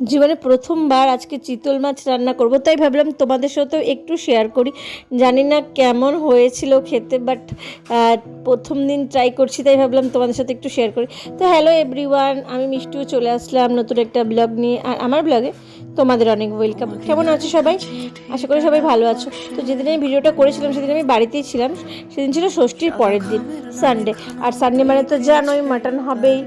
জীবনে প্রথমবার আজকে চিতল মাছ রান্না করব, তাই ভাবলাম তোমাদের সাথেও একটু শেয়ার করি। জানি না কেমন হয়েছিল খেতে, বাট প্রথম দিন ট্রাই করছি, তাই ভাবলাম তোমাদের সাথে একটু শেয়ার করি। তো হ্যালো এভরিওয়ান, আমি মিষ্টিও চলে আসলাম নতুন একটা ব্লগ নিয়ে। আর আমার ব্লগে তোমাদের অনেক ওয়েলকাম। কেমন আছো সবাই? আশা করি সবাই ভালো আছো। তো যেদিন আমি ভিডিওটা করেছিলাম সেদিন আমি বাড়িতেই ছিলাম। সেদিন ছিল ষষ্ঠীর পরের দিন, সানডে। আর সানডে মানে তো জানোই মাটন হবেই।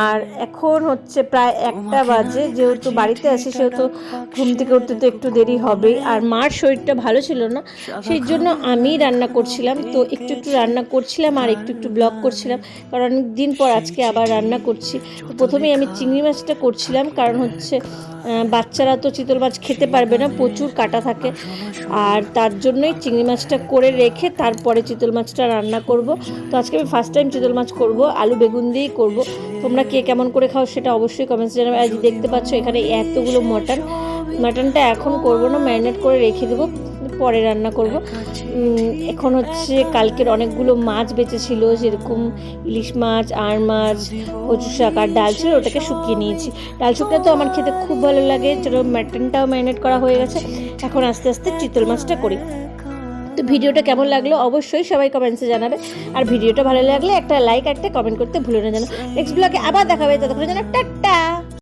আর এখন হচ্ছে প্রায় 1টা বাজে, যেহেতু বাড়িতে আছি সেহেতু ঘুম থেকে উঠতে তো একটু দেরি হবেই। আর মার শরীরটা ভালো ছিল না, সেই জন্য আমি রান্না করছিলাম। তো একটু একটু রান্না করছিলাম আর একটু একটু ব্লগ করছিলাম, কারণ অনেক দিন পর আজকে আবার রান্না করছি। তো প্রথমেই আমি চিংড়ি মাছটা করছিলাম, কারণ হচ্ছে বাচ্চারা তো চিতল মাছ খেতে পারবে না, প্রচুর কাটা থাকে। আর তার জন্যই চিংড়ি মাছটা করে রেখে তারপরে চিতল মাছটা রান্না করব। তো আজকে আমি ফার্স্ট টাইম চিতল মাছ করব, আলু বেগুন দিয়েই করব। তোমরা কে কেমন করে খাও সেটা অবশ্যই কমেন্টস জানাবে। আজ দেখতে পাচ্ছ এখানে এতগুলো মাটনটা এখন করব না, ম্যারিনেট করে রেখে দেবো, পরে রান্না করব। এখন হচ্ছে কালকের অনেকগুলো মাছ বেঁচেছিল, যেরকম ইলিশ মাছ, আড় মাছ, কচু শাক আর ডাল ছিল, ওটাকে শুকিয়ে নিয়েছি। ডাল শুকনো তো আমার খেতে খুব ভালো লাগে। চলো, মাটনটাও ম্যারিনেট করা হয়ে গেছে, এখন আস্তে আস্তে চিতল মাছটা করি। তো ভিডিওটা কেমন লাগলো অবশ্যই সবাই কমেন্টসে জানাবে। আর ভিডিওটা ভালো লাগলে একটা লাইক, একটা কমেন্ট করতে ভুলো না যেন। নেক্সট ব্লগে আবার দেখাবে, ততক্ষণ যেন টাটা।